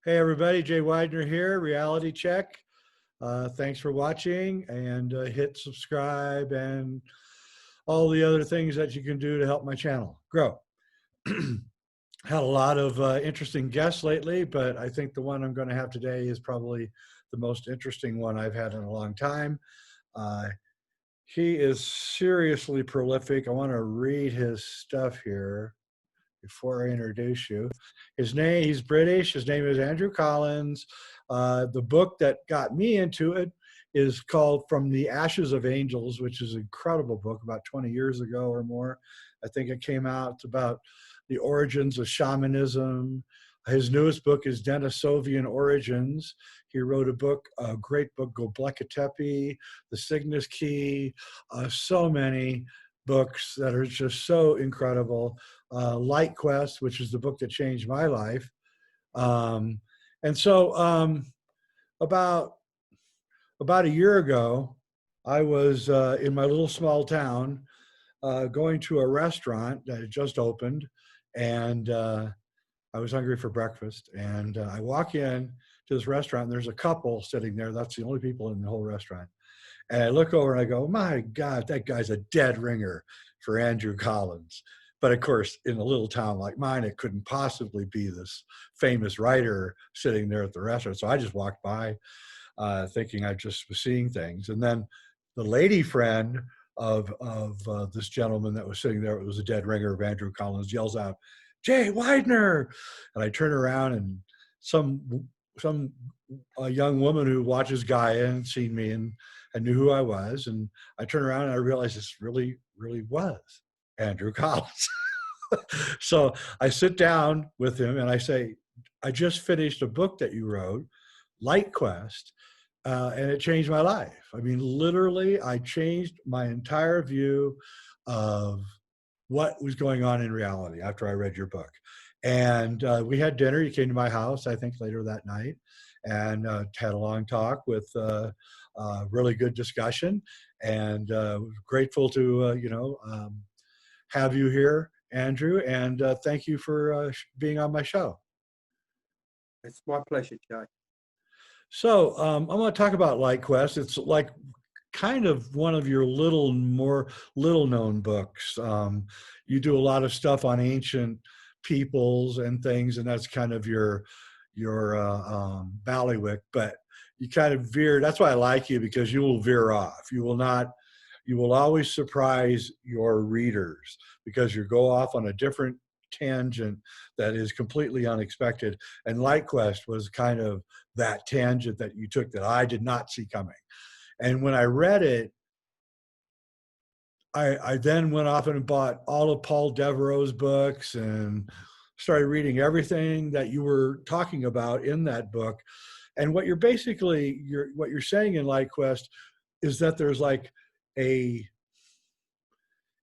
Hey everybody, Jay Weidner here, Reality Check. Thanks for watching and hit subscribe and all the other things that you can do to help my channel grow. Had a lot of interesting guests lately, but I think the one I'm going to have today is probably the most interesting one I've had in a long time. Uh, he is seriously prolific. I want to read his stuff here before I introduce you. He's British. His name is Andrew Collins. The book that got me into it is called From the Ashes of Angels, which is an incredible book about 20 years ago or more. I think it came out. It's about the origins of shamanism. His newest book is Denisovian Origins. He wrote a great book, Göbekli Tepe, The Cygnus Key, so many books that are just so incredible. Light Quest, which is the book that changed my life. Um, and so about about a year ago, I was in my little small town going to a restaurant that had just opened, and I was hungry for breakfast. And I walk in to this restaurant, and there's a couple sitting there. That's the only people in the whole restaurant. And I look over and I go, my God, that guy's a dead ringer for Andrew Collins. But of course, in a little town like mine, it couldn't possibly be this famous writer sitting there at the restaurant. So I just walked by thinking I just was seeing things. And then the lady friend of this gentleman that was sitting there, it was a dead ringer of Andrew Collins, yells out, Jay Weidner. And I turn around and some a young woman who watches Gaia and seen me and knew who I was. And I turned around and I realized this really was Andrew Collins. So I sit down with him and I say, I just finished a book that you wrote, Light Quest, and it changed my life. I mean, literally, I changed my entire view of what was going on in reality after I read your book. And we had dinner. You came to my house, I think, later that night, and had a long talk with really good discussion. And grateful to have you here, Andrew. And thank you for being on my show. It's my pleasure, Jay. So I'm going to talk about Light Quest. It's like kind of one of your more little known books. You do a lot of stuff on ancient peoples and things, and that's kind of your ballywick. But you kind of veer. That's why I like you, because you will veer off. You will not. You will always surprise your readers because you go off on a different tangent that is completely unexpected. And Light Quest was kind of that tangent that you took that I did not see coming. And when I read it, I then went off and bought all of Paul Devereaux's books and started reading everything that you were talking about in that book. And what what you're saying in Light Quest is that there's like a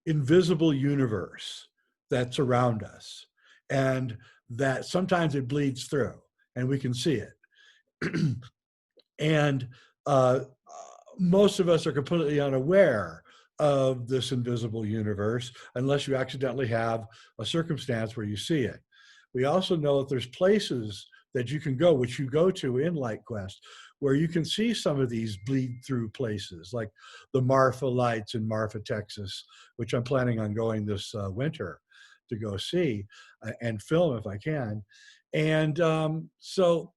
invisible universe that's around us, and that sometimes it bleeds through and we can see it. And most of us are completely unaware of this invisible universe unless you accidentally have a circumstance where you see it. We also know that there's places that you can go, which you go to in Light Quest, where you can see some of these bleed through places, like the Marfa Lights in Marfa, Texas, which I'm planning on going this winter to go see and film if I can. And so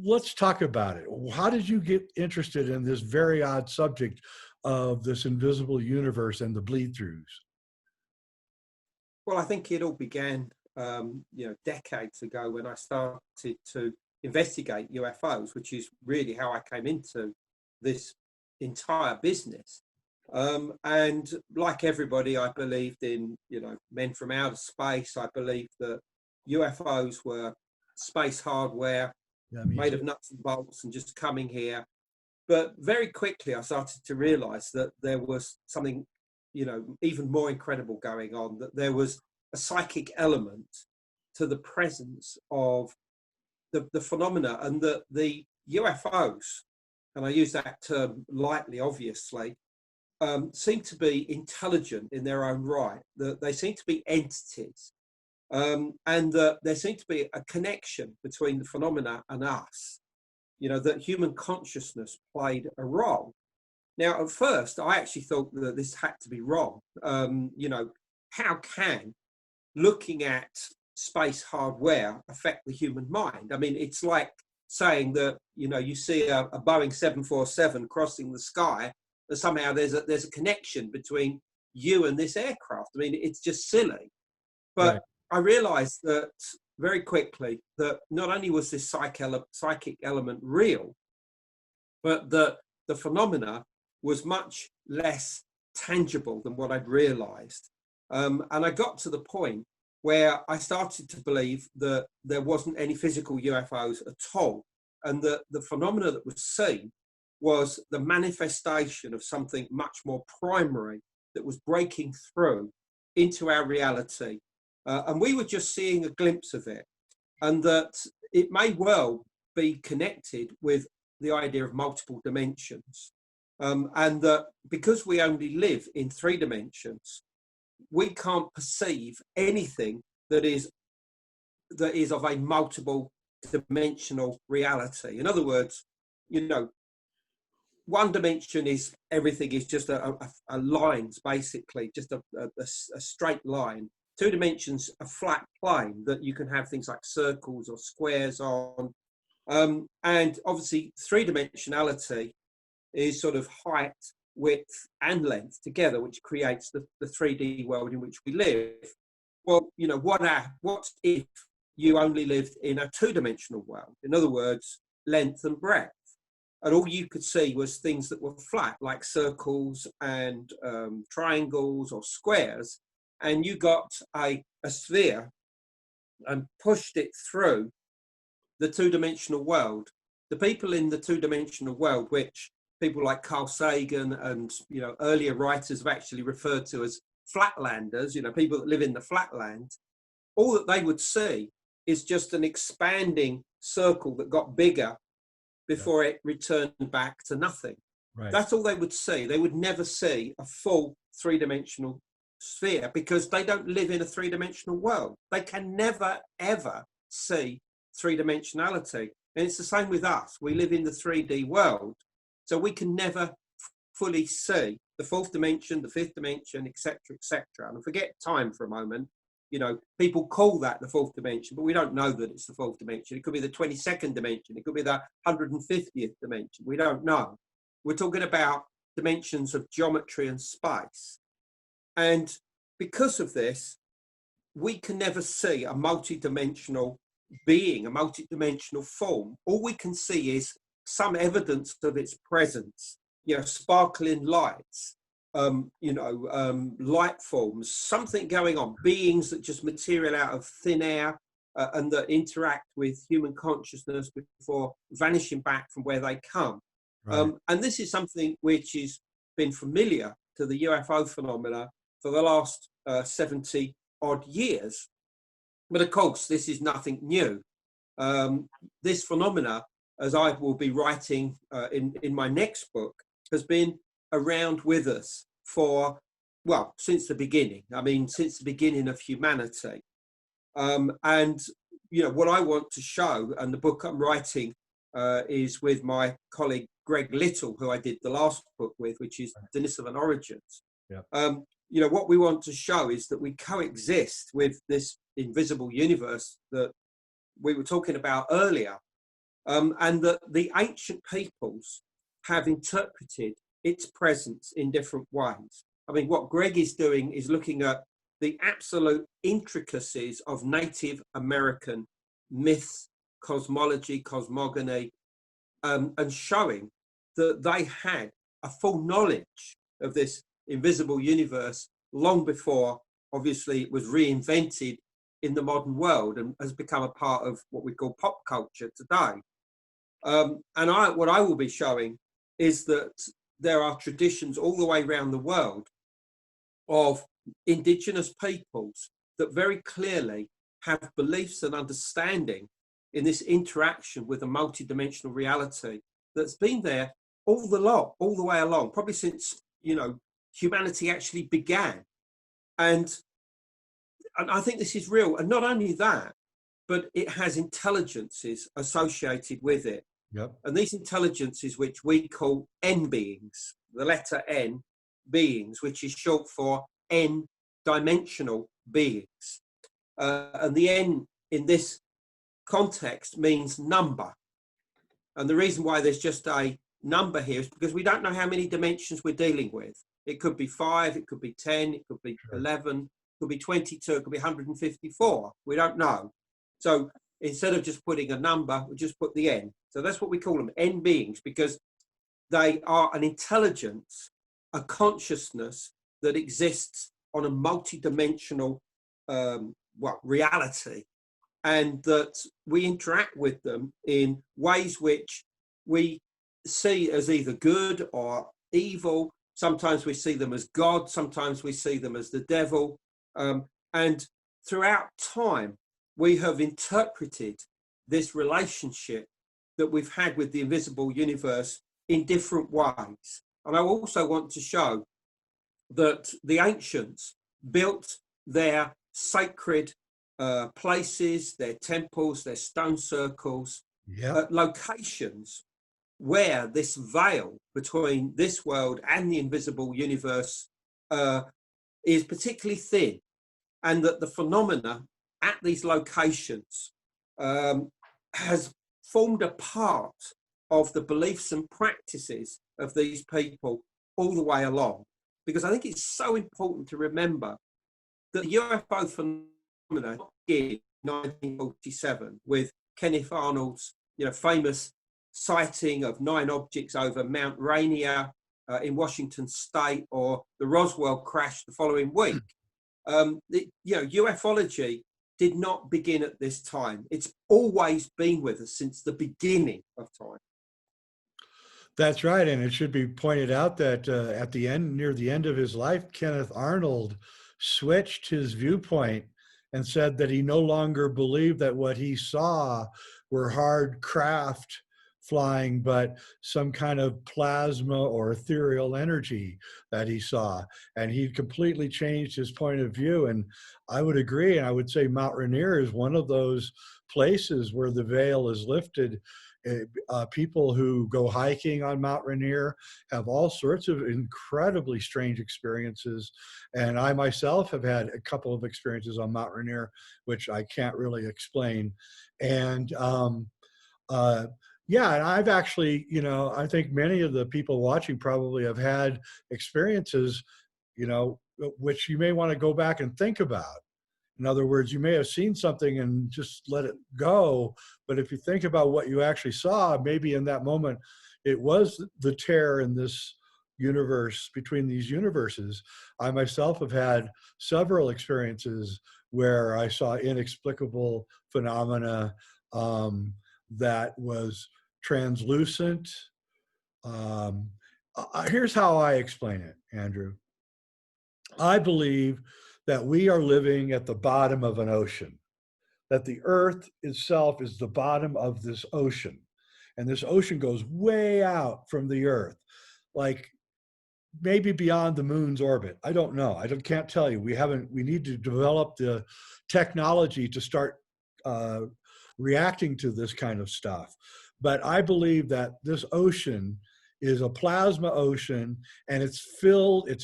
let's talk about it. How did you get interested in this very odd subject of this invisible universe and the bleed throughs? Well, I think it all began, decades ago when I started to investigate UFOs, which is really how I came into this entire business. And like everybody, I believed in, men from outer space. I believed that UFOs were space hardware Yeah, me made too. of nuts and bolts and just coming here. But very quickly, I started to realize that there was something, even more incredible going on, that there was a psychic element to the presence of the phenomena, and that the UFOs, and I use that term lightly, obviously, seem to be intelligent in their own right, that they seem to be entities and that there seemed to be a connection between the phenomena and us, that human consciousness played a role. Now, at first, I actually thought that this had to be wrong. How can looking at space hardware affect the human mind? I mean, it's like saying that, you see a Boeing 747 crossing the sky, that somehow there's a connection between you and this aircraft. I mean, it's just silly. But Right. I realized that very quickly that not only was this psychic element real, but that the phenomena was much less tangible than what I'd realized. And I got to the point where I started to believe that there wasn't any physical UFOs at all, and that the phenomena that was seen was the manifestation of something much more primary that was breaking through into our reality. And we were just seeing a glimpse of it, and that it may well be connected with the idea of multiple dimensions. And that because we only live in 3 dimensions, we can't perceive anything that is of a multiple dimensional reality. In other words, one dimension is everything is just a lines, basically, just a straight line. 2 dimensions, a flat plane that you can have things like circles or squares on. And obviously 3-dimensionality is sort of height, width and length together, which creates the 3D world in which we live. Well, what if you only lived in a 2-dimensional world? In other words, length and breadth. And all you could see was things that were flat, like circles and triangles or squares. And you got a sphere and pushed it through the 2-dimensional world. The people in the 2-dimensional world, which people like Carl Sagan and earlier writers have actually referred to as flatlanders, people that live in the flatland, all that they would see is just an expanding circle that got bigger before it returned back to nothing. Right. That's all they would see. They would never see a full 3-dimensional sphere because they don't live in a 3-dimensional world. They can never, ever see 3-dimensionality. And it's the same with us. We live in the 3D world, so we can never fully see the 4th dimension, the 5th dimension, etc., etc. And forget time for a moment. People call that the 4th dimension, but we don't know that it's the 4th dimension. It could be the 22nd dimension. It could be the 150th dimension. We don't know. We're talking about dimensions of geometry and space. And because of this, we can never see a multi-dimensional being, a multi-dimensional form. All we can see is some evidence of its presence, sparkling lights, light forms, something going on, beings that just material out of thin air and that interact with human consciousness before vanishing back from where they come. Right. And this is something which has been familiar to the UFO phenomena for the last 70 odd years. But of course, this is nothing new. This phenomena, as I will be writing in my next book, has been around with us for, since the beginning. I mean, since the beginning of humanity. And, what I want to show, and the book I'm writing is with my colleague Greg Little, who I did the last book with, which is Denisovan Origins. Yeah. What we want to show is that we coexist with this invisible universe that we were talking about earlier, and that the ancient peoples have interpreted its presence in different ways. I mean, what Greg is doing is looking at the absolute intricacies of Native American myths, cosmology, cosmogony, and showing that they had a full knowledge of this invisible universe long before, obviously, it was reinvented in the modern world and has become a part of what we call pop culture today. And what I will be showing is that there are traditions all the way around the world of indigenous peoples that very clearly have beliefs and understanding in this interaction with a multidimensional reality that's been there all the way along, probably since humanity actually began. And and I think this is real. And not only that, but it has intelligences associated with it. Yep. And these intelligences, which we call N beings, the letter N beings, which is short for N-dimensional beings. And the N in this context means number. And the reason why there's just a number here is because we don't know how many dimensions we're dealing with. It could be 5, it could be 10, it could be 11, it could be 22, it could be 154. We don't know. So instead of just putting a number, we just put the N. So that's what we call them, N beings, because they are an intelligence, a consciousness that exists on a multi-dimensional reality, and that we interact with them in ways which we see as either good or evil. Sometimes we see them as God, sometimes we see them as the devil. And throughout time, we have interpreted this relationship that we've had with the invisible universe in different ways. And I also want to show that the ancients built their sacred places, their temples, their stone circles, at locations where this veil between this world and the invisible universe is particularly thin, and that the phenomena at these locations has formed a part of the beliefs and practices of these people all the way along. Because I think it's so important to remember that the UFO phenomena in 1947 with Kenneth Arnold's famous sighting of 9 objects over Mount Rainier in Washington State, or the Roswell crash the following week. UFOlogy did not begin at this time. It's always been with us since the beginning of time. That's right. And it should be pointed out that at the end, near the end of his life, Kenneth Arnold switched his viewpoint and said that he no longer believed that what he saw were hard craft flying, but some kind of plasma or ethereal energy that he saw. And he completely changed his point of view. And I would agree. And I would say Mount Rainier is one of those places where the veil is lifted. People who go hiking on Mount Rainier have all sorts of incredibly strange experiences. And I myself have had a couple of experiences on Mount Rainier, which I can't really explain. And yeah, and I've actually, I think many of the people watching probably have had experiences, which you may want to go back and think about. In other words, you may have seen something and just let it go. But if you think about what you actually saw, maybe in that moment, it was the tear in this universe, between these universes. I myself have had several experiences where I saw inexplicable phenomena that was translucent. Here's how I explain it, Andrew. I believe that we are living at the bottom of an ocean, that the earth itself is the bottom of this ocean. And this ocean goes way out from the earth, like maybe beyond the moon's orbit. I don't know. Can't tell you. We need to develop the technology to start reacting to this kind of stuff. But I believe that this ocean is a plasma ocean, and it's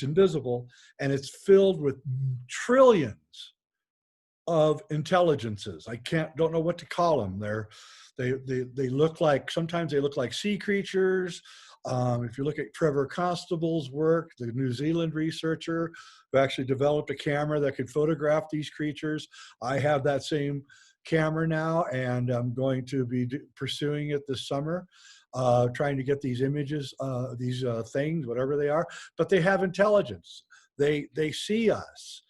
invisible, and it's filled with trillions of intelligences. Don't know what to call them. They look like, sometimes they look like sea creatures. If you look at Trevor Constable's work, the New Zealand researcher who actually developed a camera that could photograph these creatures, I have that same camera now, and I'm going to be pursuing it this summer, trying to get these images, these things, whatever they are. But they have intelligence. They see us.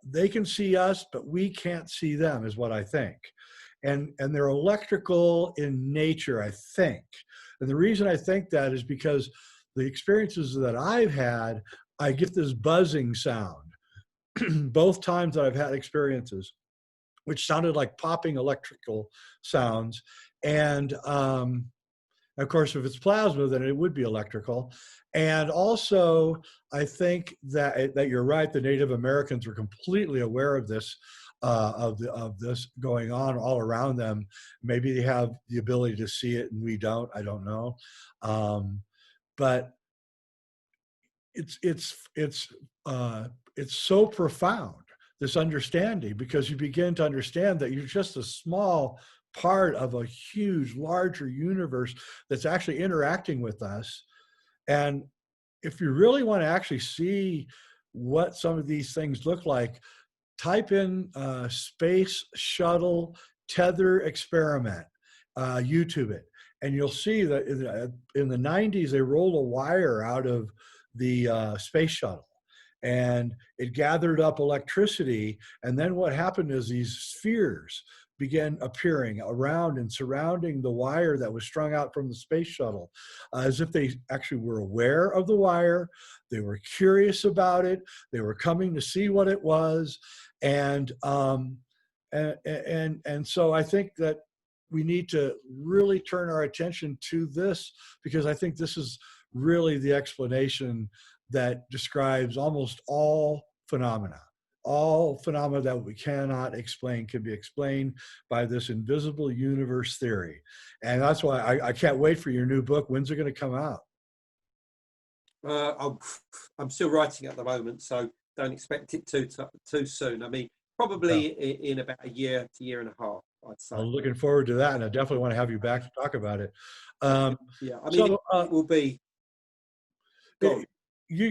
They can see us, but we can't see them, is what I think. And they're electrical in nature, I think. And the reason I think that is because the experiences that I've had, I get this buzzing sound both times that I've had experiences, which sounded like popping electrical sounds. And Of course, if it's plasma, then it would be electrical. And also, I think that you're right. The Native Americans were completely aware of this, of this going on all around them. Maybe they have the ability to see it, and we don't. I don't know. But it's so profound, this understanding, because you begin to understand that you're just a small part of a huge, larger universe that's actually interacting with us. And if you really want to actually see what some of these things look like, type in space shuttle tether experiment, YouTube it, and you'll see that in the 90s, they rolled a wire out of the space shuttle, and it gathered up electricity. And then what happened is these spheres began appearing around and surrounding the wire that was strung out from the space shuttle, as if they actually were aware of the wire. They were curious about it. They were coming to see what it was. And so I think that we need to really turn our attention to this, because I think this is really the explanation that describes almost all phenomena. All phenomena that we cannot explain can be explained by this invisible universe theory. And that's why I can't wait for your new book. When's it going to come out? I'm still writing at the moment, so don't expect it too soon. I mean, probably in about a year to year and a half, I'd say. I'm looking forward to that, and I definitely want to have you back to talk about it. Yeah, I mean, it will be. Go on.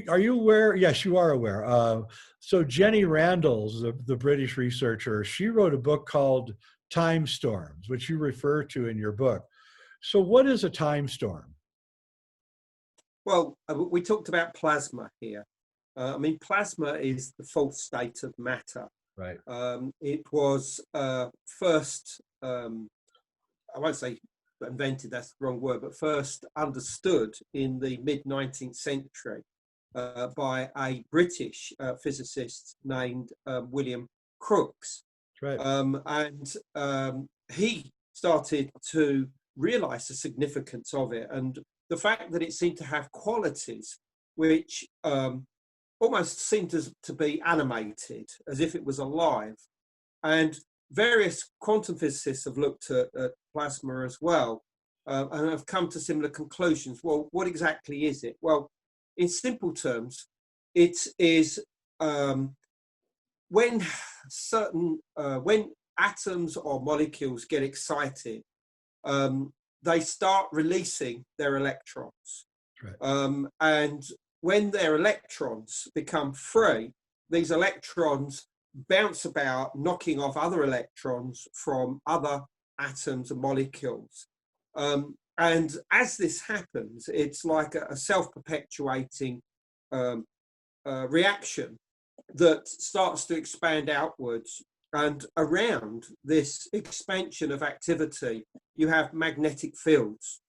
Are you aware? Yes, you are aware. So Jenny Randalls, the British researcher, she wrote a book called Time Storms, which you refer to in your book. So what is a time storm? Well, we talked about plasma here. I mean, plasma is the fourth state of matter. Right. It was first, I won't say invented, that's the wrong word, but first understood in the mid-19th century by a British physicist named William Crookes. Right. And he started to realize the significance of it, and the fact that it seemed to have qualities which almost seemed to be animated, as if it was alive. And various quantum physicists have looked at plasma as well, and have come to similar conclusions. Well, what exactly is it? Well, in simple terms, it is when atoms or molecules get excited, they start releasing their electrons. Right. And when their electrons become free, these electrons bounce about, knocking off other electrons from other atoms and molecules. And as this happens, it's like a self-perpetuating reaction that starts to expand outwards. And around this expansion of activity, you have magnetic fields.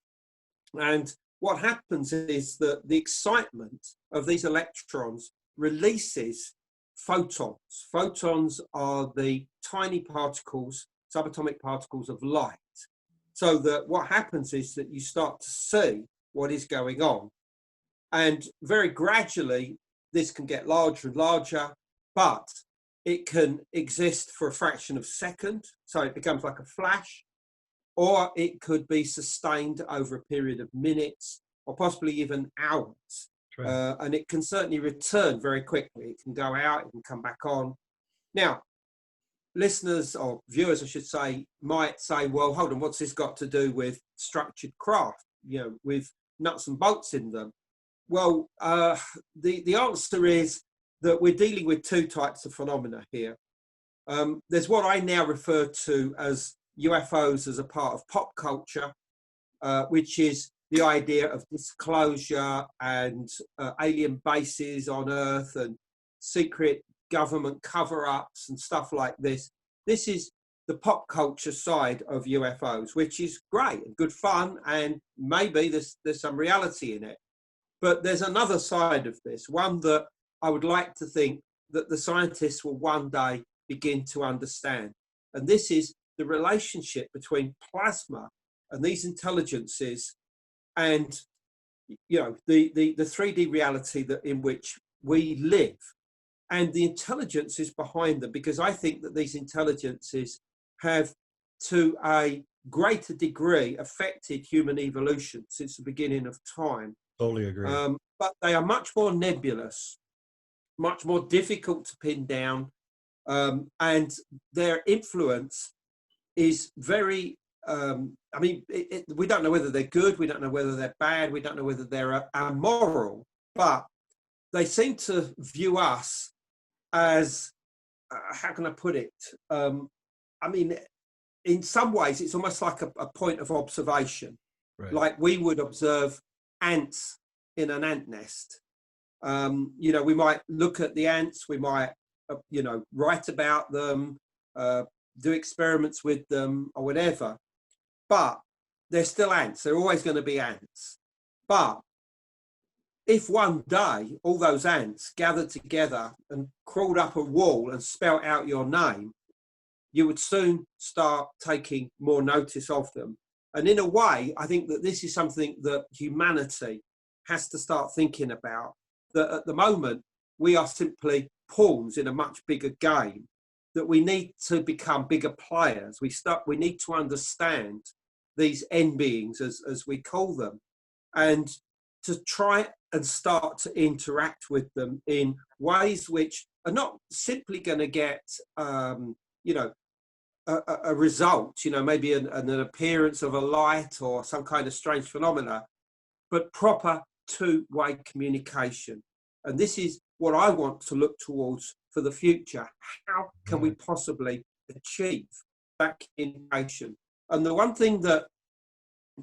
And what happens is that the excitement of these electrons releases photons. Photons are the tiny particles, subatomic particles of light. So that what happens is that you start to see what is going on. And very gradually, this can get larger and larger, but it can exist for a fraction of a second. So it becomes like a flash. Or it could be sustained over a period of minutes or possibly even hours. Right. And it can certainly return very quickly. It can go out, it can come back on. Now, listeners or viewers, I should say, might say, well, hold on, what's this got to do with structured craft, with nuts and bolts in them? Well, the answer is that we're dealing with two types of phenomena here. There's what I now refer to as UFOs as a part of pop culture, which is the idea of disclosure and alien bases on Earth and secret government cover-ups and stuff like this. This is the pop culture side of UFOs, which is great and good fun, and maybe there's some reality in it. But there's another side of this, one that I would like to think that the scientists will one day begin to understand. And this is the relationship between plasma and these intelligences and the 3D reality that in which we live, and the intelligences behind them, because I think that these intelligences have, to a greater degree, affected human evolution since the beginning of time. Totally agree. But they are much more nebulous, much more difficult to pin down, and their influence is very, we don't know whether they're good, we don't know whether they're bad, we don't know whether they're amoral, but they seem to view us as, how can I put it? In some ways, it's almost like a point of observation, Right. like we would observe ants in an ant nest. We might look at the ants, we might, write about them, do experiments with them or whatever, but they're still ants. They're always going to be ants. But if one day all those ants gathered together and crawled up a wall and spelt out your name, you would soon start taking more notice of them. And in a way, I think that this is something that humanity has to start thinking about, that at the moment, we are simply pawns in a much bigger game, that we need to become bigger players. We need to understand these end beings, as we call them, and to try and start to interact with them in ways which are not simply going to get, a result, maybe an appearance of a light or some kind of strange phenomena, but proper two-way communication. And this is what I want to look towards for the future. How can we possibly achieve that communication? And the one thing that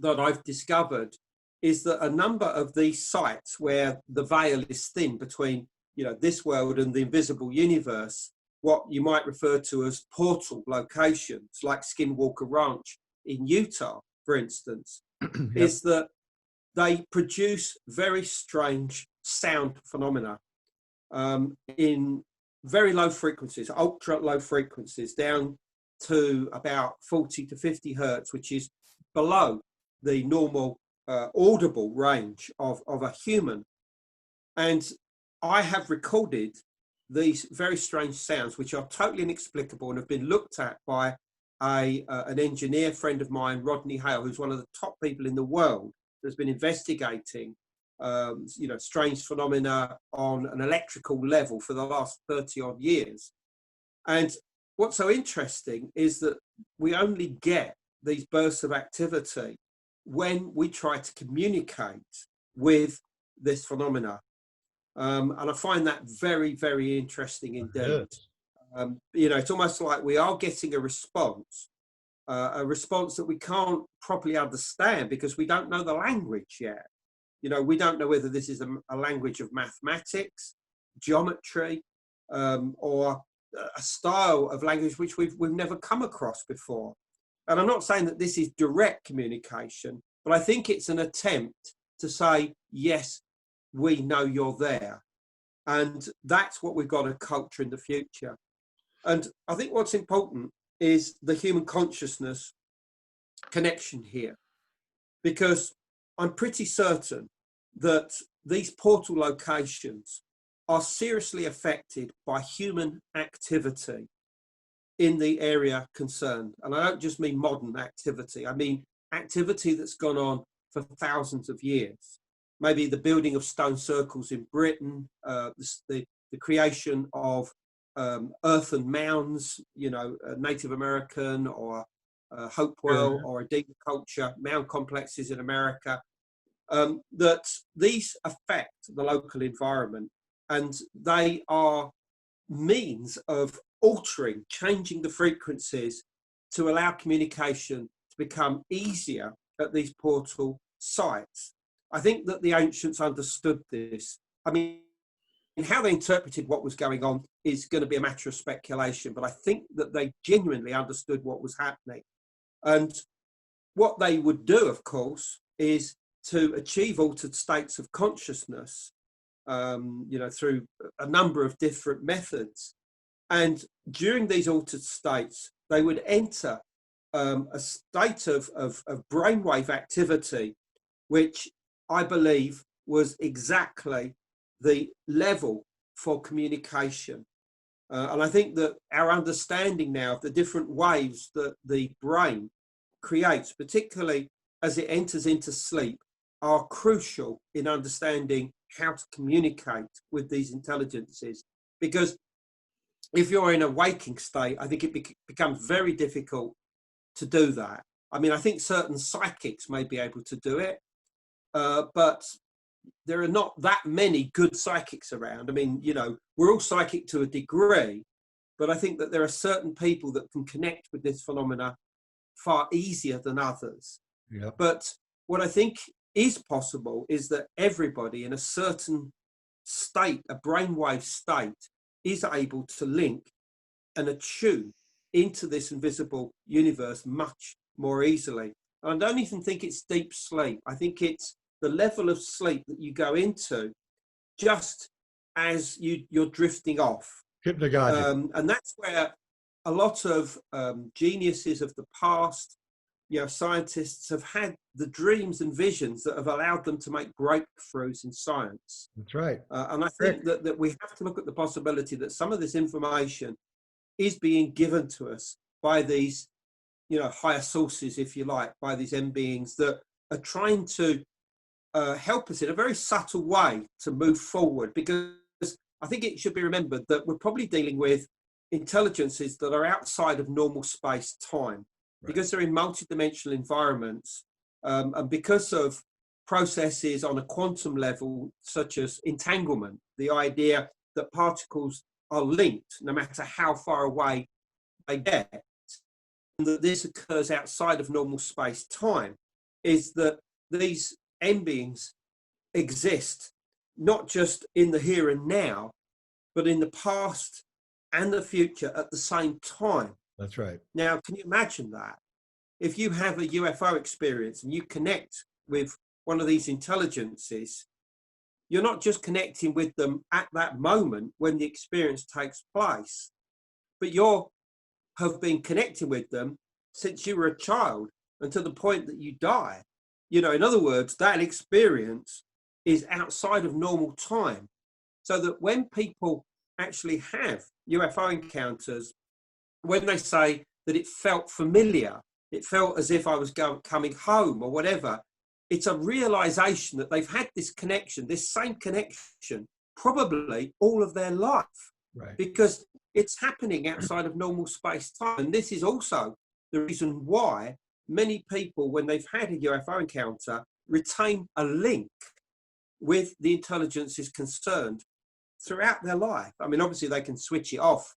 I've discovered is that a number of these sites where the veil is thin between, this world and the invisible universe, what you might refer to as portal locations, like Skinwalker Ranch in Utah, for instance, is that they produce very strange sound phenomena in very low frequencies, ultra low frequencies, down to about 40 to 50 hertz, which is below the normal audible range of a human. And I have recorded these very strange sounds, which are totally inexplicable and have been looked at by an engineer friend of mine, Rodney Hale, who's one of the top people in the world that's been investigating strange phenomena on an electrical level for the last 30 odd years. And what's so interesting is that we only get these bursts of activity when we try to communicate with this phenomena. And I find that very, very interesting indeed. It's almost like we are getting a response that we can't properly understand because we don't know the language yet. We don't know whether this is a language of mathematics, geometry, or a style of language which we've never come across before. And I'm not saying that this is direct communication, but I think it's an attempt to say, yes, we know you're there. And that's what we've got to culture in the future. And I think what's important is the human consciousness connection here, because I'm pretty certain that these portal locations are seriously affected by human activity in the area concerned. And I don't just mean modern activity, I mean activity that's gone on for thousands of years. Maybe the building of stone circles in Britain, the creation of earthen mounds, Native American or Hopewell or Adena culture, mound complexes in America, that these affect the local environment, and they are means of altering, changing the frequencies to allow communication to become easier at these portal sites. I think that the ancients understood this. I mean, how they interpreted what was going on is going to be a matter of speculation, but I think that they genuinely understood what was happening. And what they would do, of course, is to achieve altered states of consciousness, through a number of different methods. And during these altered states, they would enter a state of brainwave activity, which I believe was exactly the level for communication. And I think that our understanding now of the different waves that the brain creates, particularly as it enters into sleep, are crucial in understanding how to communicate with these intelligences. Because if you're in a waking state, I think it becomes very difficult to do that. I mean, I think certain psychics may be able to do it, but there are not that many good psychics around. I mean, you know, we're all psychic to a degree, but I think that there are certain people that can connect with this phenomena far easier than others. Yep. But what I think is possible is that everybody in a certain state, a brainwave state, is able to link and attune into this invisible universe much more easily. And I don't even think it's deep sleep. I think it's the level of sleep that you go into just as you're drifting off. Hypnagogic. And that's where a lot of geniuses of the past, you know, scientists have had the dreams and visions that have allowed them to make breakthroughs in science. That's right. And I think that we have to look at the possibility that some of this information is being given to us by these, you know, higher sources, if you like, by these M beings that are trying to help us in a very subtle way to move forward. Because I think it should be remembered that we're probably dealing with intelligences that are outside of normal space-time, because they're in multidimensional environments, and because of processes on a quantum level, such as entanglement, the idea that particles are linked no matter how far away they get, and that this occurs outside of normal space-time, is that these M beings exist not just in the here and now, but in the past and the future at the same time. That's right. Now, can you imagine that? If you have a UFO experience and you connect with one of these intelligences, you're not just connecting with them at that moment when the experience takes place, but you have been connecting with them since you were a child and to the point that you die. You know, in other words, that experience is outside of normal time. So that when people actually have UFO encounters, when they say that it felt familiar, it felt as if I was coming home or whatever, it's a realization that they've had this connection, this same connection, probably all of their life, because it's happening outside of normal space-time. And this is also the reason why many people, when they've had a UFO encounter, retain a link with the intelligences concerned throughout their life. I mean, obviously they can switch it off,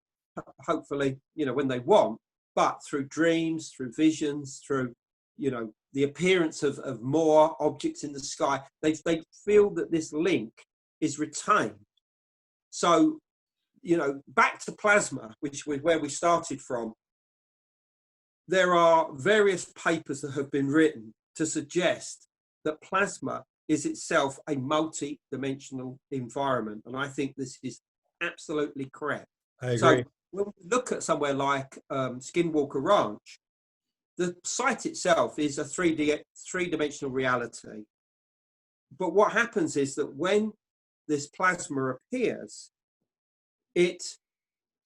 hopefully, you know, when they want, but through dreams, through visions, through, you know, the appearance of more objects in the sky, they feel that this link is retained. So, you know, back to plasma, which was where we started from, there are various papers that have been written to suggest that plasma is itself a multi-dimensional environment. And I think this is absolutely correct. I agree. So when we look at somewhere like Skinwalker Ranch, the site itself is a three-dimensional reality. But what happens is that when this plasma appears, it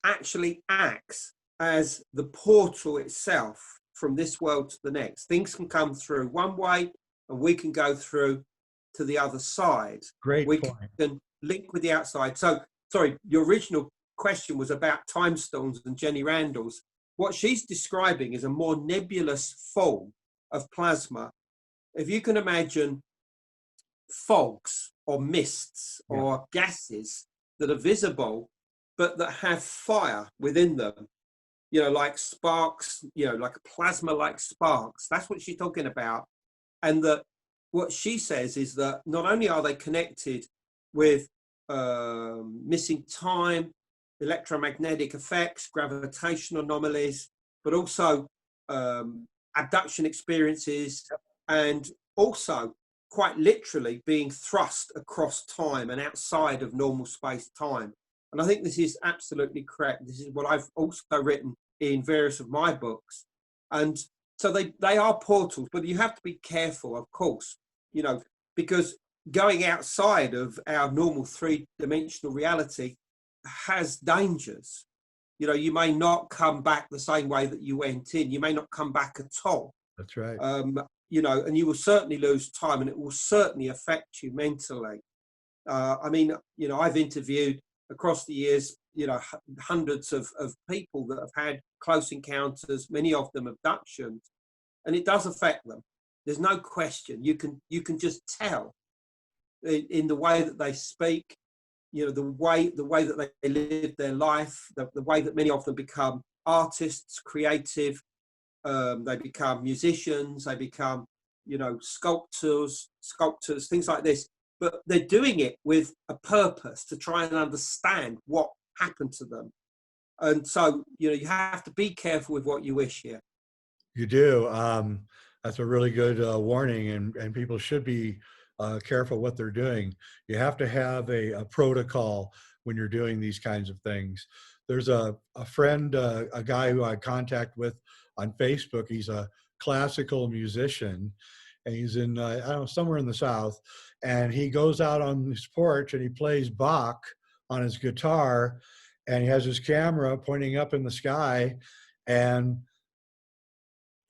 actually acts as the portal itself from this world to the next. Things can come through one way and we can go through to the other side. Great we point. can link with the outside. So, sorry, your original question was about time stones and Jenny Randall's. What she's describing is a more nebulous form of plasma. If you can imagine fogs or mists or gases that are visible, but that have fire within them, you know, like sparks, you know, like plasma-like sparks. That's what she's talking about. And that what she says is that not only are they connected with missing time, electromagnetic effects, gravitational anomalies, but also abduction experiences, and also quite literally being thrust across time and outside of normal space-time. And I think this is absolutely correct. This is what I've also written in various of my books. And so they are portals, but you have to be careful, of course, you know, because going outside of our normal three-dimensional reality has dangers. You know, you may not come back the same way that you went in. You may not come back at all. That's right. You know, and you will certainly lose time, and it will certainly affect you mentally. I mean, you know, I've interviewed across the years, you know, hundreds of people that have had close encounters, many of them abductions, and it does affect them. There's no question. You can just tell in the way that they speak, you know, the way that they live their life, the way that many of them become artists, creative, they become musicians, they become, you know, sculptors, things like this. But they're doing it with a purpose to try and understand what happened to them. And so, you know, you have to be careful with what you wish here. You do. That's a really good warning, and people should be careful what they're doing. You have to have a protocol when you're doing these kinds of things. There's a friend, a guy who I contact with on Facebook. He's a classical musician, and he's in, I don't know, somewhere in the South. And he goes out on his porch and he plays Bach on his guitar, and he has his camera pointing up in the sky. And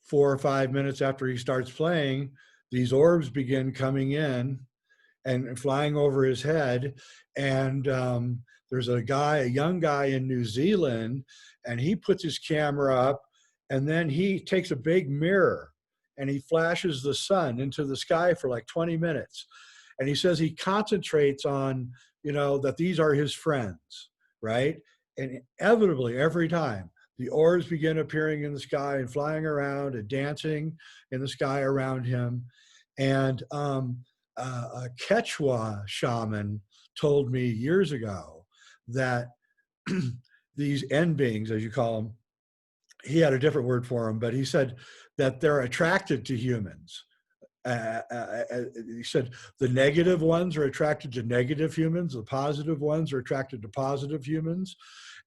4 or 5 minutes after he starts playing, these orbs begin coming in and flying over his head. And there's a young guy in New Zealand, and he puts his camera up, and then he takes a big mirror and he flashes the sun into the sky for like 20 minutes. And he says he concentrates on, you know, that these are his friends, right? And inevitably, every time, the orbs begin appearing in the sky and flying around and dancing in the sky around him. And a Quechua shaman told me years ago that these end beings, as you call them, he had a different word for them, but he said that they're attracted to humans. He said the negative ones are attracted to negative humans, the positive ones are attracted to positive humans.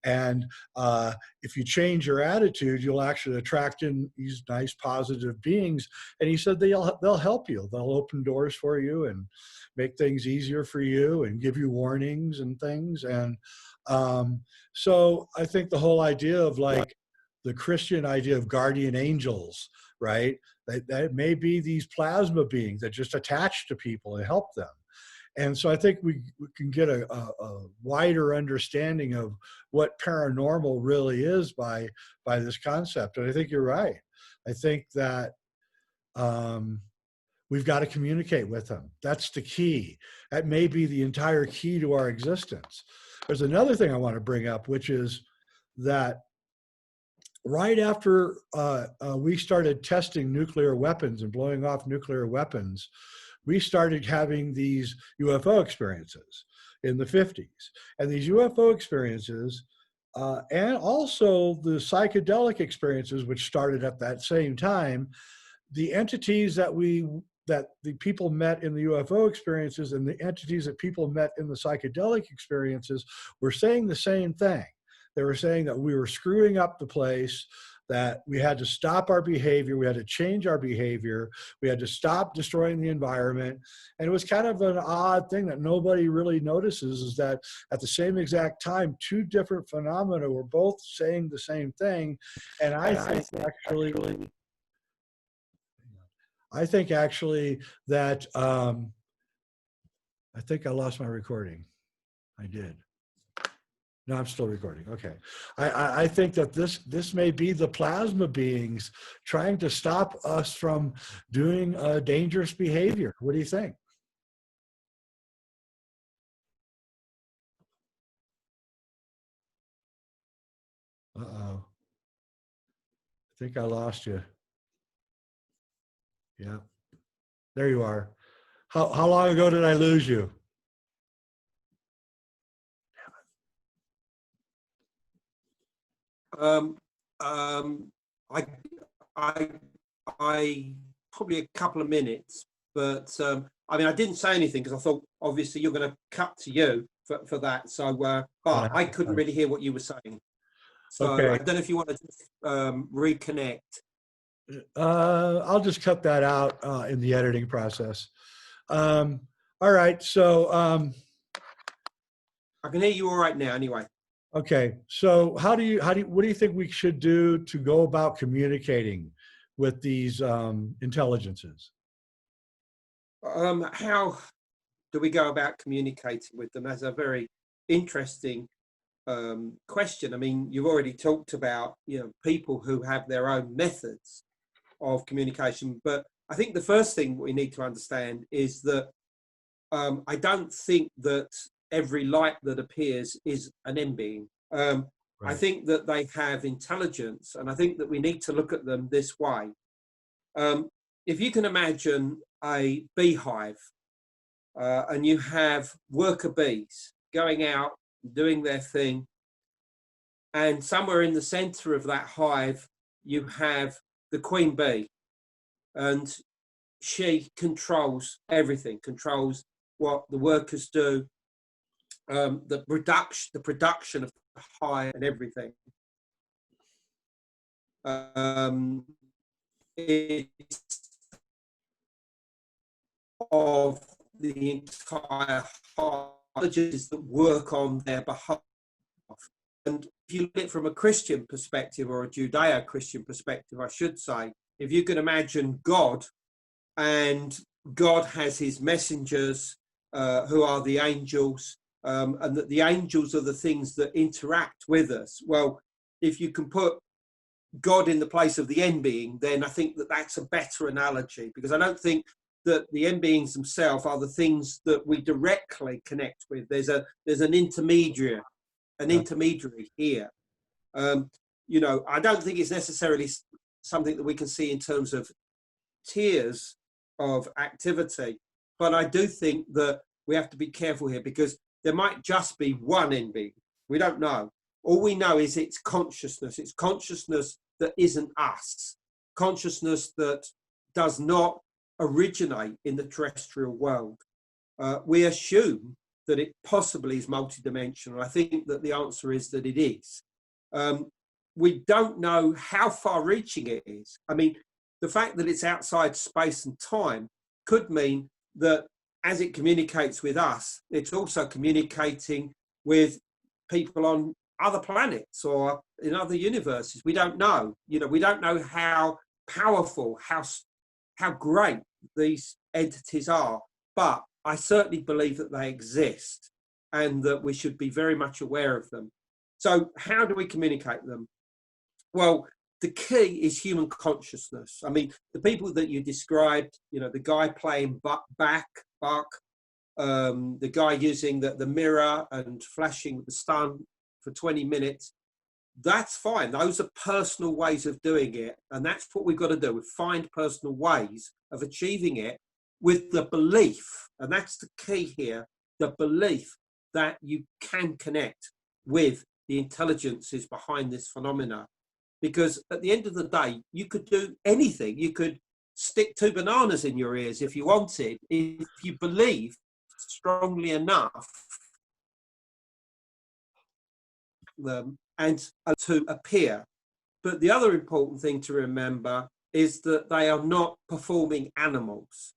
And if you change your attitude, you'll actually attract in these nice positive beings. And he said they'll help you. They'll open doors for you and make things easier for you and give you warnings and things. And so I think the whole idea of like the Christian idea of guardian angels, right? That may be these plasma beings that just attach to people and help them. And so I think we can get a wider understanding of what paranormal really is by this concept. And I think you're right. I think that we've got to communicate with them. That's the key. That may be the entire key to our existence. There's another thing I want to bring up, which is that right after we started testing nuclear weapons and blowing off nuclear weapons, we started having these UFO experiences in the 50s. And these UFO experiences, and also the psychedelic experiences, which started at that same time, the entities that the people met in the UFO experiences and the entities that people met in the psychedelic experiences were saying the same thing. They were saying that we were screwing up the place, that we had to stop our behavior, we had to change our behavior, we had to stop destroying the environment. And it was kind of an odd thing that nobody really notices, is that at the same exact time, two different phenomena were both saying the same thing. And I think actually that, I think I lost my recording. I did. No, I'm still recording. Okay. I think that this may be the plasma beings trying to stop us from doing dangerous behavior. What do you think? Uh-oh. I think I lost you. Yeah. There you are. How long ago did I lose you? I probably a couple of minutes, but I mean, I didn't say anything because I thought obviously you're going to cut to you for that. So, but I couldn't really hear what you were saying. So okay. I don't know if you want to just reconnect. I'll just cut that out in the editing process. All right. So, I can hear you all right now anyway. okay. So what do you think we should do to go about communicating with these intelligences? How do we go about communicating with them? That's a very interesting question. I mean, you've already talked about, people who have their own methods of communication, but I think the first thing we need to understand is that I don't think that every light that appears is an M being. I Right. think that they have intelligence, and I think that we need to look at them this way. If you can imagine a beehive, and you have worker bees going out, doing their thing, and somewhere in the center of that hive, you have the queen bee, and she controls everything, controls what the workers do, the production of the hive and everything. It's of the entire hive that work on their behalf. And if you look at it from a Christian perspective, or a Judeo-Christian perspective, I should say, if you can imagine God, and God has his messengers, who are the angels, and that the angels are the things that interact with us. Well, if you can put God in the place of the end being, then I think that that's a better analogy, because I don't think that the end beings themselves are the things that we directly connect with. There's an intermediary here. I don't think it's necessarily something that we can see in terms of tiers of activity, but I do think that we have to be careful here, because there might just be one end being. We don't know. All we know is it's consciousness. It's consciousness that isn't us. Consciousness that does not originate in the terrestrial world. We assume that it possibly is multidimensional. I think that the answer is that it is. We don't know how far-reaching it is. I mean, the fact that it's outside space and time could mean that as it communicates with us, it's also communicating with people on other planets or in other universes. We don't know. We don't know how powerful, how great these entities are, but I certainly believe that they exist and that we should be very much aware of them. So how do we communicate them? Well, the key is human consciousness. I mean, the people that you described, the guy playing Bach, the guy using the mirror and flashing with the sun for 20 minutes, that's fine. Those are personal ways of doing it. And that's what we've got to do. We find personal ways of achieving it with the belief, and that's the key here, the belief that you can connect with the intelligences behind this phenomena. Because at the end of the day, you could do anything. You could stick 2 bananas in your ears if you wanted, if you believe strongly enough them and to appear. But the other important thing to remember is that they are not performing animals.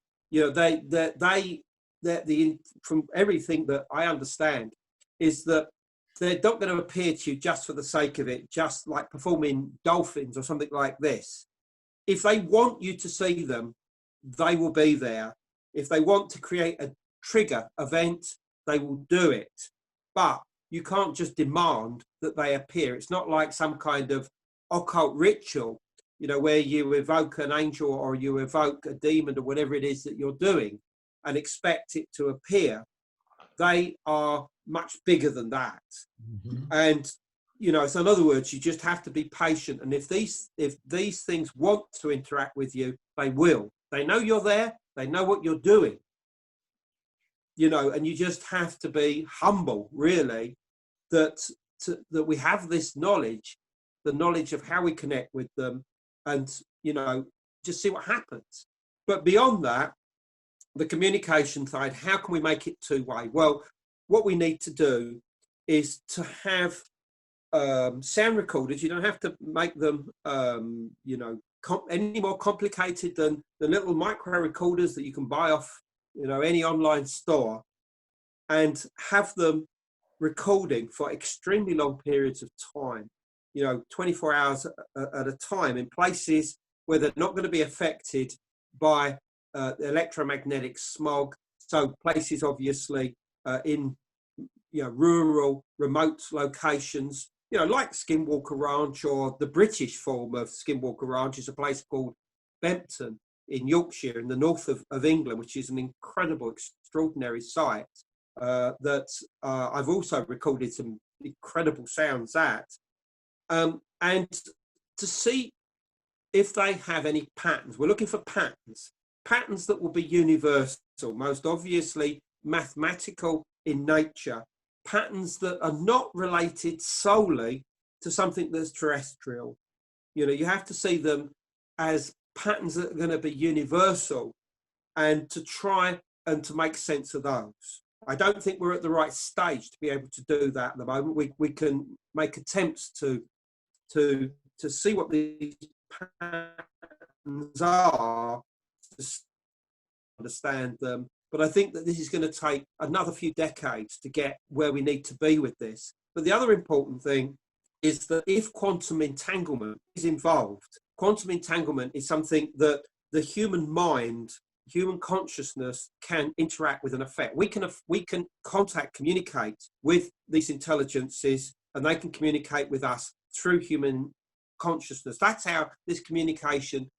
From everything that I understand, is that they're not going to appear to you just for the sake of it, just like performing dolphins or something like this. If they want you to see them, they will be there. If they want to create a trigger event, they will do it. But you can't just demand that they appear. It's not like some kind of occult ritual, where you evoke an angel or you evoke a demon or whatever it is that you're doing and expect it to appear. They are much bigger than that. Mm-hmm. And, so in other words, you just have to be patient. And if these things want to interact with you, they will. They know you're there. They know what you're doing. And you just have to be humble, really, that we have this knowledge, the knowledge of how we connect with them, and, just see what happens. But beyond that, the communication side, how can we make it two-way? Well, what we need to do is to have sound recorders. You don't have to make them, any more complicated than the little micro recorders that you can buy off any online store, and have them recording for extremely long periods of time, 24 hours at a time, in places where they're not going to be affected by electromagnetic smog. So places obviously in rural, remote locations, like Skinwalker Ranch, or the British form of Skinwalker Ranch is a place called Bempton in Yorkshire, in the north of England, which is an incredible, extraordinary site that I've also recorded some incredible sounds at. And to see if they have any patterns. We're looking for patterns that will be universal, most obviously mathematical in nature, patterns that are not related solely to something that's terrestrial. You have to see them as patterns that are going to be universal, and to try and to make sense of those. I don't think we're at the right stage to be able to do that at the moment. We can make attempts to see what these patterns are, to understand them, but I think that this is going to take another few decades to get where we need to be with this. But the other important thing is that if quantum entanglement is involved, quantum entanglement is something that the human mind, human consciousness can interact with and affect. We can communicate with these intelligences, and they can communicate with us through human consciousness. That's how this communication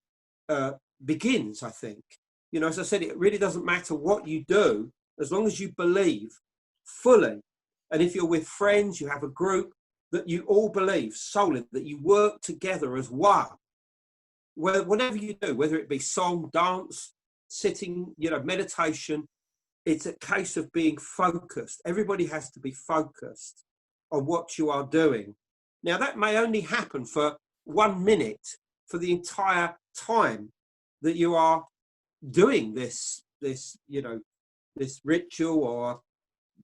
begins, I think. As I said, it really doesn't matter what you do, as long as you believe fully. And if you're with friends, you have a group, that you all believe solely, that you work together as one. Whatever you do, whether it be song, dance, sitting, meditation, it's a case of being focused. Everybody has to be focused on what you are doing. Now, that may only happen for 1 minute for the entire time that you are doing this ritual or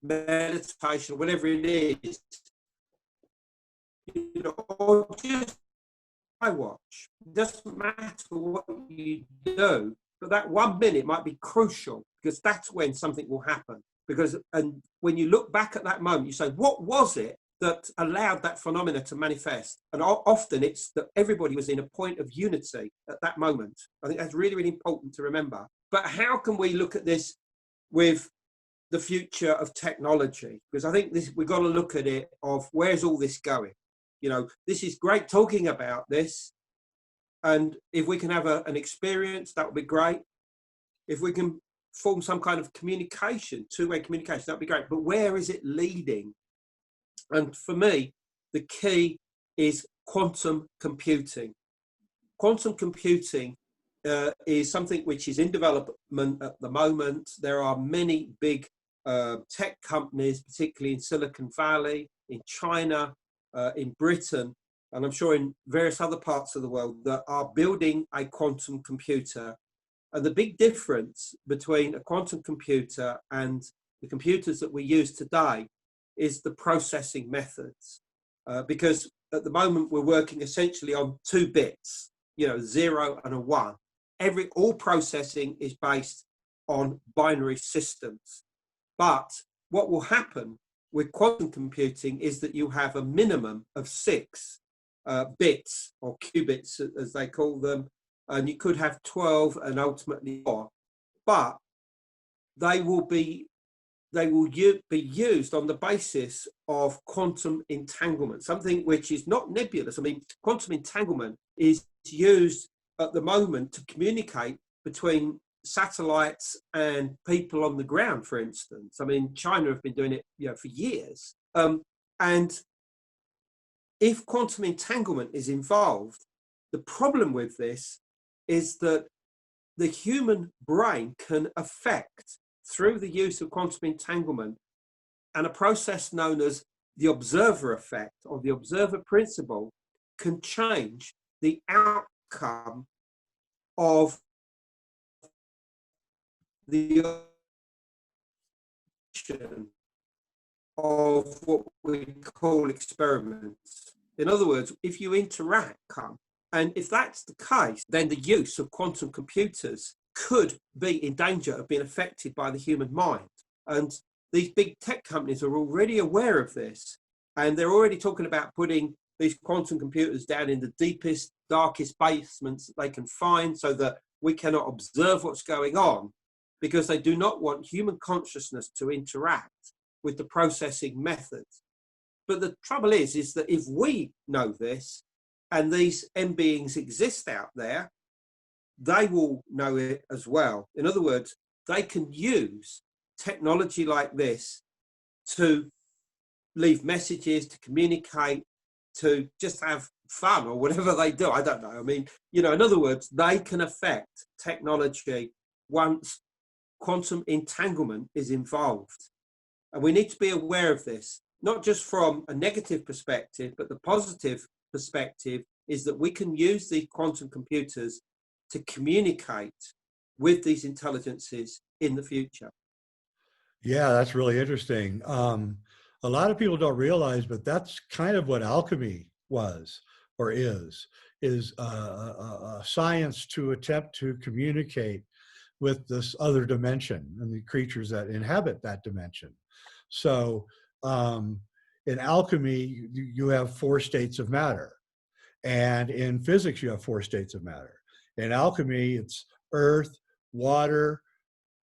meditation, or whatever it is, or just I watch. It doesn't matter what you do, but that 1 minute might be crucial, because that's when something will happen. And when you look back at that moment, you say, what was it that allowed that phenomena to manifest? And often it's that everybody was in a point of unity at that moment. I think that's really, really important to remember. But how can we look at this with the future of technology? Because I think we've got to look at it of where's all this going? This is great talking about this. And if we can have an experience, that would be great. If we can form some kind of communication, two-way communication, that would be great. But where is it leading? And for me, the key is quantum computing. Quantum computing is something which is in development at the moment. There are many big tech companies, particularly in Silicon Valley, in China, in Britain, and I'm sure in various other parts of the world, that are building a quantum computer. And the big difference between a quantum computer and the computers that we use today is the processing methods. Because at the moment we're working essentially on 2 bits, 0 and a 1. All processing is based on binary systems. But what will happen with quantum computing is that you have a minimum of 6 bits, or qubits as they call them, and you could have 12 and ultimately more. But they will be used on the basis of quantum entanglement, something which is not nebulous. I mean, quantum entanglement is used at the moment to communicate between satellites and people on the ground, for instance. I mean, China have been doing it, for years. And if quantum entanglement is involved, the problem with this is that the human brain can affect, through the use of quantum entanglement and a process known as the observer effect, or the observer principle, can change the outcome of the of what we call experiments. In other words, if you interact, and if that's the case, then the use of quantum computers could be in danger of being affected by the human mind. And these big tech companies are already aware of this, and they're already talking about putting these quantum computers down in the deepest, darkest basements that they can find so that we cannot observe what's going on, because they do not want human consciousness to interact with the processing methods. But the trouble is that if we know this and these M beings exist out there, they will know it as well. In other words, they can use technology like this to leave messages, to communicate, to just have fun or whatever they do. I don't know. I mean, you know, in other words, they can affect technology once quantum entanglement is involved. And we need to be aware of this, not just from a negative perspective, but the positive perspective is that we can use these quantum computers to communicate with these intelligences in the future. Yeah, that's really interesting. A lot of people don't realize, but that's kind of what alchemy was or is a science to attempt to communicate with this other dimension and the creatures that inhabit that dimension. So in alchemy, you have 4 states of matter. And in physics, you have 4 states of matter. In alchemy, it's earth, water,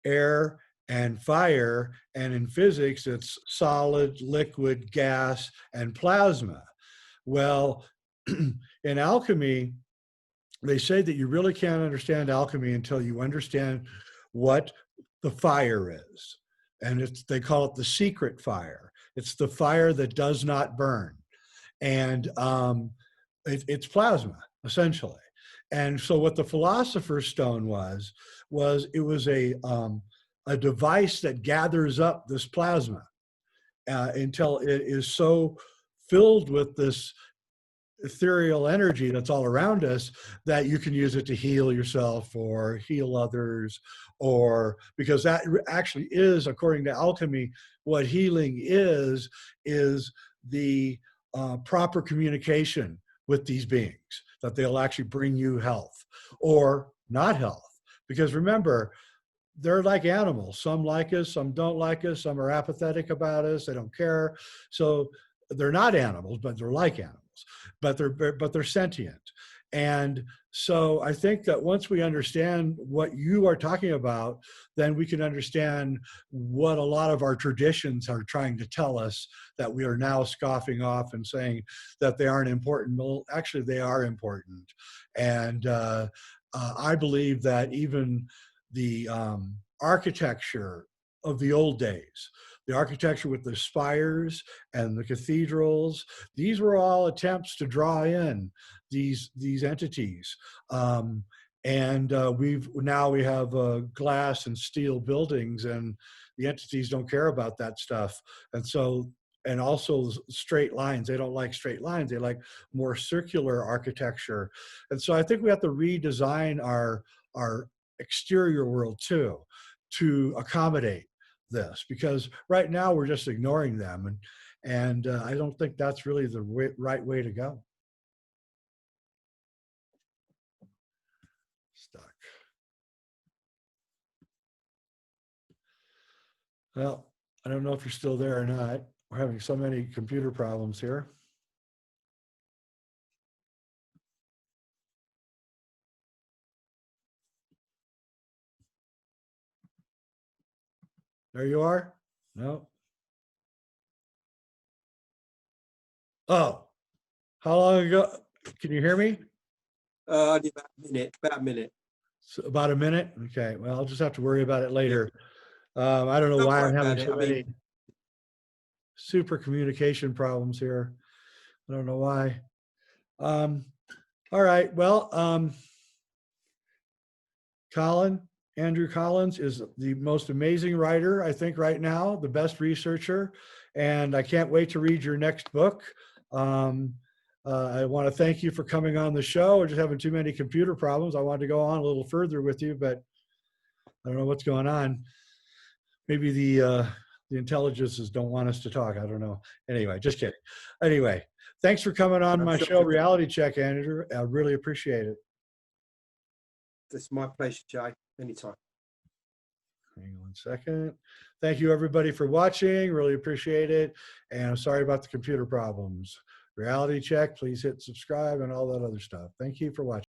air, and fire. And in physics, it's solid, liquid, gas, and plasma. Well, in alchemy, they say that you really can't understand alchemy until you understand what the fire is. And they call it the secret fire. It's the fire that does not burn. And it's plasma, essentially. And so what the Philosopher's Stone was it was a device that gathers up this plasma until it is so filled with this ethereal energy that's all around us that you can use it to heal yourself or heal others, or because that actually is, according to alchemy, what healing is the proper communication with these beings, that they'll actually bring you health or not health. Because remember, they're like animals. Some like us, some don't like us, some are apathetic about us, they don't care. So they're not animals, but they're like animals, but they're sentient. And so I think that once we understand what you are talking about, then we can understand what a lot of our traditions are trying to tell us that we are now scoffing off and saying that they aren't important. Well, actually, they are important. And I believe that even the architecture of the old days, the architecture with the spires and the cathedrals, these were all attempts to draw in these entities. And we have glass and steel buildings, and the entities don't care about that stuff. And so, and also straight lines. They don't like straight lines. They like more circular architecture. And so I think we have to redesign our exterior world too, to accommodate this, because right now we're just ignoring them, and I don't think that's really the right way to go. Stuck. Well, I don't know if you're still there or not. We're having so many computer problems here. There you are? No. Oh, how long ago? Can you hear me? About a minute. So about a minute? Okay, well, I'll just have to worry about it later. I don't know why I'm having so many super communication problems here. I don't know why. All right, well, Andrew Collins is the most amazing writer, I think, right now, the best researcher, and I can't wait to read your next book. I want to thank you for coming on the show. We're just having too many computer problems. I wanted to go on a little further with you, but I don't know what's going on. Maybe the intelligences don't want us to talk. I don't know. Anyway, just kidding. Anyway, thanks for coming on my show, Reality Check, Andrew. I really appreciate it. It's my pleasure, Jay. Anytime. Hang on a second. Thank you, everybody, for watching. Really appreciate it. And I'm sorry about the computer problems. Reality Check, please hit subscribe and all that other stuff. Thank you for watching.